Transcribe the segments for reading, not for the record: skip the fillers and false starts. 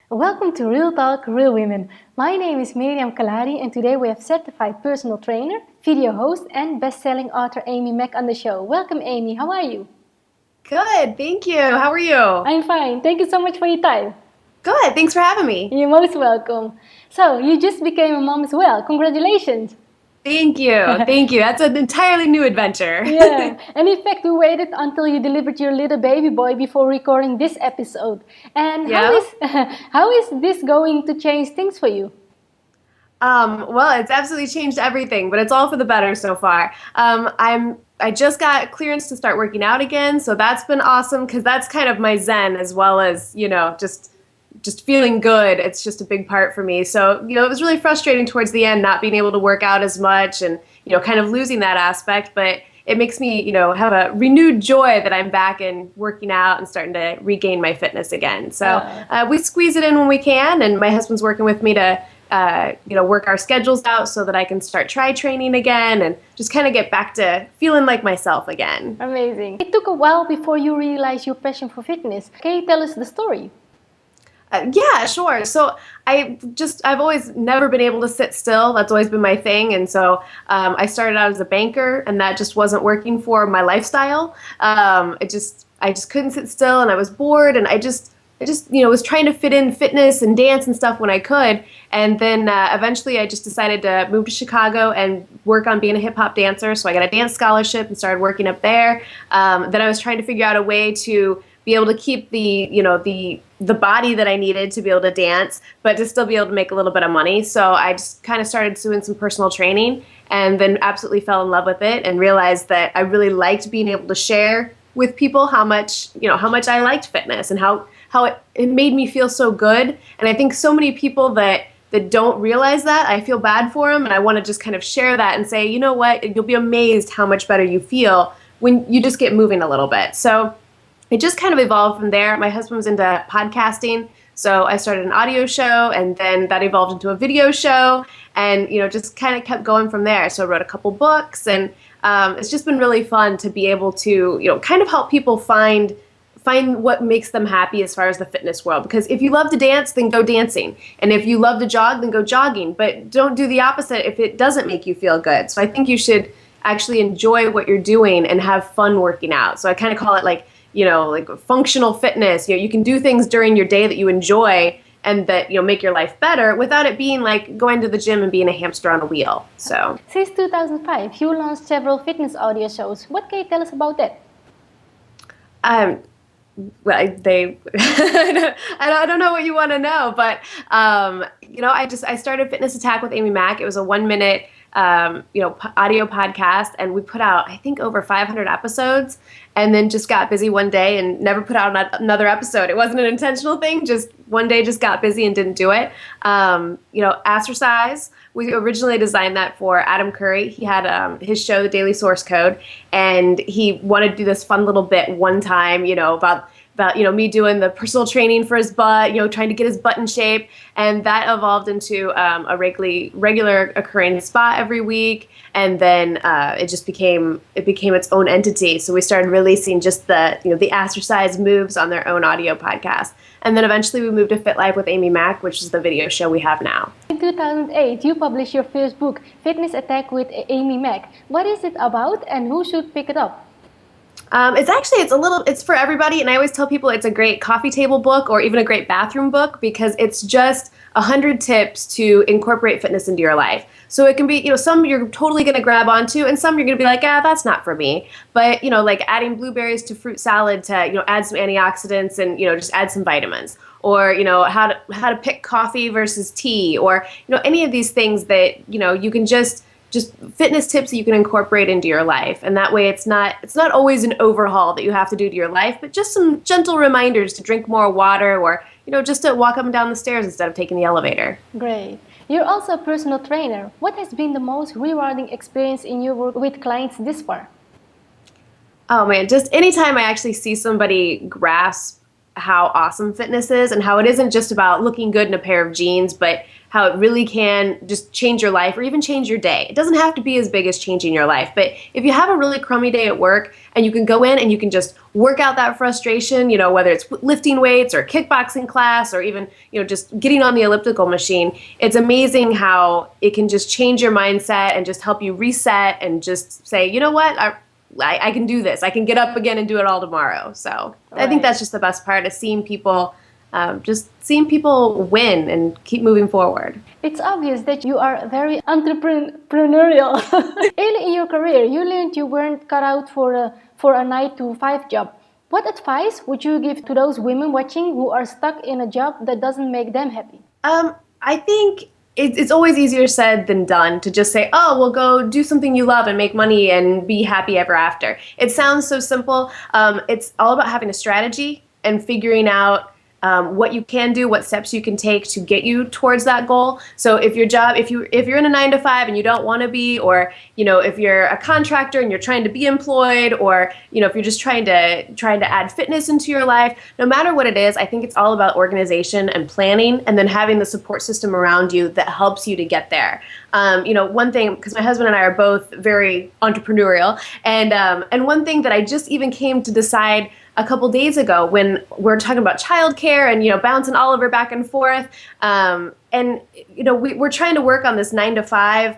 Welcome to Real Talk, Real Women. My name is Miriam Khalladi and today we have certified personal trainer, video host and best-selling author Amy Mack on the show. Welcome Amy, how are you? Good, thank you. How are you? I'm fine, thank you so much for your time. Good, thanks for having me. You're most welcome. So, you just became a mom as well, congratulations. Thank you, thank you. That's an entirely new adventure. Yeah, and in fact we waited until you delivered your little baby boy before recording this episode. And Yeah. how is this going to change things for you? Well, it's absolutely changed everything, but it's all for the better so far. I just got clearance to start working out again, so that's been awesome because that's kind of my zen as well as, just feeling good. It's just a big part for me. So, it was really frustrating towards the end not being able to work out as much and, kind of losing that aspect, but it makes me, have a renewed joy that I'm back and working out and starting to regain my fitness again. So, we squeeze it in when we can, and my husband's working with me to work our schedules out so that I can start training again and just kind of get back to feeling like myself again. Amazing. It took a while before you realized your passion for fitness. Can you tell us the story? Yeah, sure. So I've always never been able to sit still. That's always been my thing. And so I started out as a banker, and that just wasn't working for my lifestyle. I just couldn't sit still, and I was bored, and I just was trying to fit in fitness and dance and stuff when I could. And then eventually I just decided to move to Chicago and work on being a hip hop dancer. So I got a dance scholarship and started working up there. Then I was trying to figure out a way to be able to keep the body that I needed to be able to dance, but to still be able to make a little bit of money. So I just kind of started doing some personal training, and then absolutely fell in love with it and realized that I really liked being able to share with people how much I liked fitness and how it made me feel so good. And I think so many people that don't realize that, I feel bad for them, and I want to just kind of share that and say, you know what, you'll be amazed how much better you feel when you just get moving a little bit. So it just kind of evolved from there. My husband was into podcasting, so I started an audio show, and then that evolved into a video show, and just kind of kept going from there. So I wrote a couple books, and it's just been really fun to be able to kind of help people find what makes them happy as far as the fitness world. Because if you love to dance, then go dancing, and if you love to jog, then go jogging. But don't do the opposite if it doesn't make you feel good. So I think you should actually enjoy what you're doing and have fun working out. So I kind of call it like functional fitness. You can do things during your day that you enjoy and that make your life better without it being like going to the gym and being a hamster on a wheel. So since 2005, you launched several fitness audio shows. What can you tell us about that? Well, I don't know what you want to know, but I started Fitness Attack with Amy Mack. It was a 1-minute audio podcast, and we put out, I think, over 500 episodes, and then just got busy one day and never put out another episode. It wasn't an intentional thing, just one day just got busy and didn't do it. Exercise, we originally designed that for Adam Curry. He had his show, The Daily Source Code, and he wanted to do this fun little bit one time, about me doing the personal training for his butt, trying to get his butt in shape, and that evolved into a regular occurring spa every week, and then it became its own entity. So we started releasing just the exercise moves on their own audio podcast, and then eventually we moved to Fit Life with Amy Mack, which is the video show we have now. In 2008, you published your first book, Fitness Attack with Amy Mack. What is it about, and who should pick it up? It's for everybody, and I always tell people it's a great coffee table book or even a great bathroom book because it's just 100 tips to incorporate fitness into your life. So it can be, some you're totally going to grab onto, and some you're going to be like, that's not for me. But, like adding blueberries to fruit salad to, add some antioxidants and, just add some vitamins. Or, how to pick coffee versus tea, or, any of these things that, you can just fitness tips that you can incorporate into your life. And that way it's not always an overhaul that you have to do to your life, but just some gentle reminders to drink more water, or just to walk up and down the stairs instead of taking the elevator. Great. You're also a personal trainer. What has been the most rewarding experience in your work with clients this far? Oh man, just anytime I actually see somebody grasp how awesome fitness is and how it isn't just about looking good in a pair of jeans, but how it really can just change your life or even change your day. It doesn't have to be as big as changing your life, but if you have a really crummy day at work and you can go in and you can just work out that frustration, whether it's lifting weights or kickboxing class or even, just getting on the elliptical machine, it's amazing how it can just change your mindset and just help you reset and just say, you know what, I can do this. I can get up again and do it all tomorrow. So I think that's just the best part, is seeing people win and keep moving forward. It's obvious that you are very entrepreneurial. Early in your career, you learned you weren't cut out for a 9-to-5 job. What advice would you give to those women watching who are stuck in a job that doesn't make them happy? I think it's always easier said than done to just say, oh, well, go do something you love and make money and be happy ever after. It sounds so simple. It's all about having a strategy and figuring out what you can do, what steps you can take to get you towards that goal. So if you're in a 9-to-5 and you don't want to be, or if you're a contractor and you're trying to be employed, or if you're just trying to add fitness into your life, no matter what it is, I think it's all about organization and planning, and then having the support system around you that helps you to get there. One thing, because my husband and I are both very entrepreneurial, and one thing that I just even came to decide a couple days ago when we're talking about childcare and bouncing Oliver back and forth, we're trying to work on this 9-to-5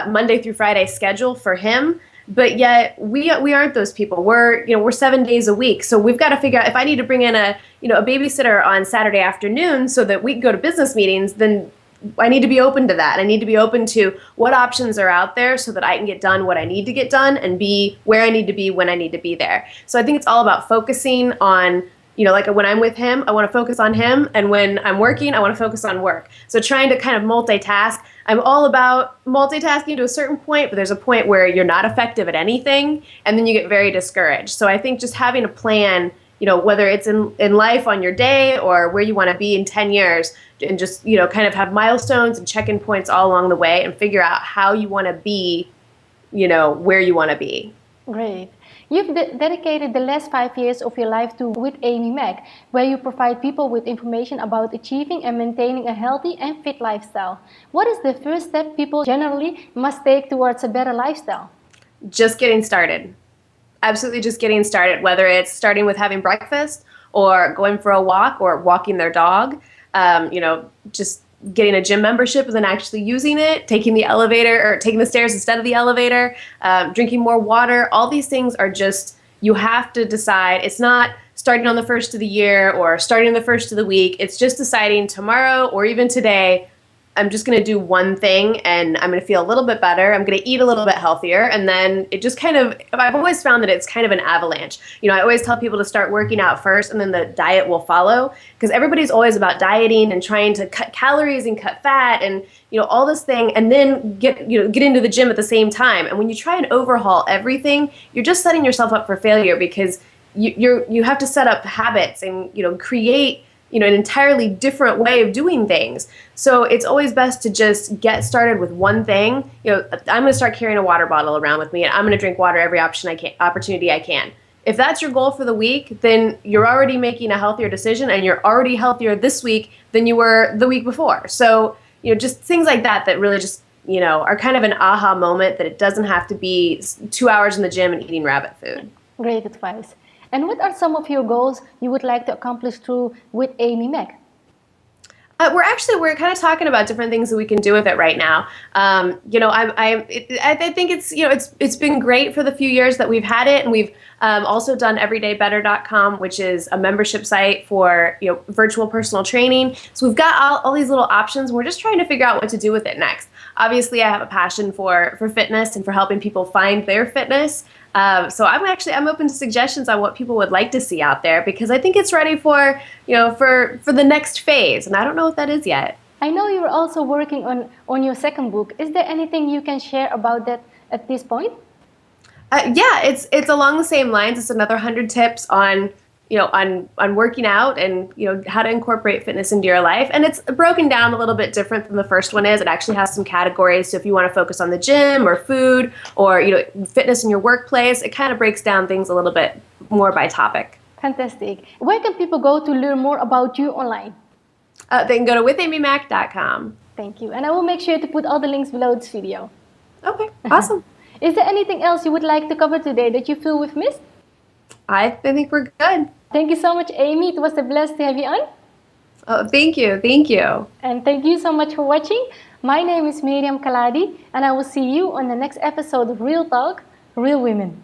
Monday through Friday schedule for him, but yet we aren't those people. We're 7 days a week, so we've got to figure out if I need to bring in a babysitter on Saturday afternoon so that we can go to business meetings, then I need to be open to that. I need to be open to what options are out there so that I can get done what I need to get done and be where I need to be when I need to be there. So I think it's all about focusing on, like when I'm with him, I want to focus on him. And when I'm working, I want to focus on work. So trying to kind of multitask. I'm all about multitasking to a certain point, but there's a point where you're not effective at anything and then you get very discouraged. So I think just having a plan, whether it's in life on your day or where you want to be in 10 years, and just, kind of have milestones and check-in points all along the way and figure out how you want to be, where you want to be. Great. You've dedicated the last 5 years of your life to With Amy Mac, where you provide people with information about achieving and maintaining a healthy and fit lifestyle. What is the first step people generally must take towards a better lifestyle? Just getting started. Absolutely just getting started, whether it's starting with having breakfast or going for a walk or walking their dog, just getting a gym membership and then actually using it, taking the elevator or taking the stairs instead of the elevator, drinking more water. All these things are just, you have to decide. It's not starting on the first of the year or starting on the first of the week. It's just deciding tomorrow or even today, I'm just going to do one thing and I'm going to feel a little bit better. I'm going to eat a little bit healthier. And then it just I've always found that it's kind of an avalanche. I always tell people to start working out first and then the diet will follow, because everybody's always about dieting and trying to cut calories and cut fat and, all this thing, and then get into the gym at the same time. And when you try and overhaul everything, you're just setting yourself up for failure, because you have to set up habits and, create an entirely different way of doing things. So it's always best to just get started with one thing. I'm going to start carrying a water bottle around with me, and I'm going to drink water every opportunity I can. If that's your goal for the week, then you're already making a healthier decision, and you're already healthier this week than you were the week before. So, just things like that really just, are kind of an aha moment, that it doesn't have to be 2 hours in the gym and eating rabbit food. Great advice. And what are some of your goals you would like to accomplish through With Amy Mac? We're kind of talking about different things that we can do with it right now. I think it's been great for the few years that we've had it, and we've also done everydaybetter.com, which is a membership site for virtual personal training. So we've got all these little options. We're just trying to figure out what to do with it next. Obviously, I have a passion for fitness and for helping people find their fitness. So I'm open to suggestions on what people would like to see out there, because I think it's ready for the next phase, and I don't know what that is yet. I know you're also working on your second book. Is there anything you can share about that at this point? Yeah, it's along the same lines. It's another 100 tips on working out and, how to incorporate fitness into your life. And it's broken down a little bit different than the first one is. It actually has some categories. So if you want to focus on the gym or food or, fitness in your workplace, it kind of breaks down things a little bit more by topic. Fantastic. Where can people go to learn more about you online? They can go to withamymac.com. Thank you. And I will make sure to put all the links below this video. Okay, awesome. Is there anything else you would like to cover today that you feel we've missed? I think we're good. Thank you so much, Amy. It was a blast to have you on. Oh, thank you. Thank you. And thank you so much for watching. My name is Miriam Khalladi, and I will see you on the next episode of Real Talk, Real Women.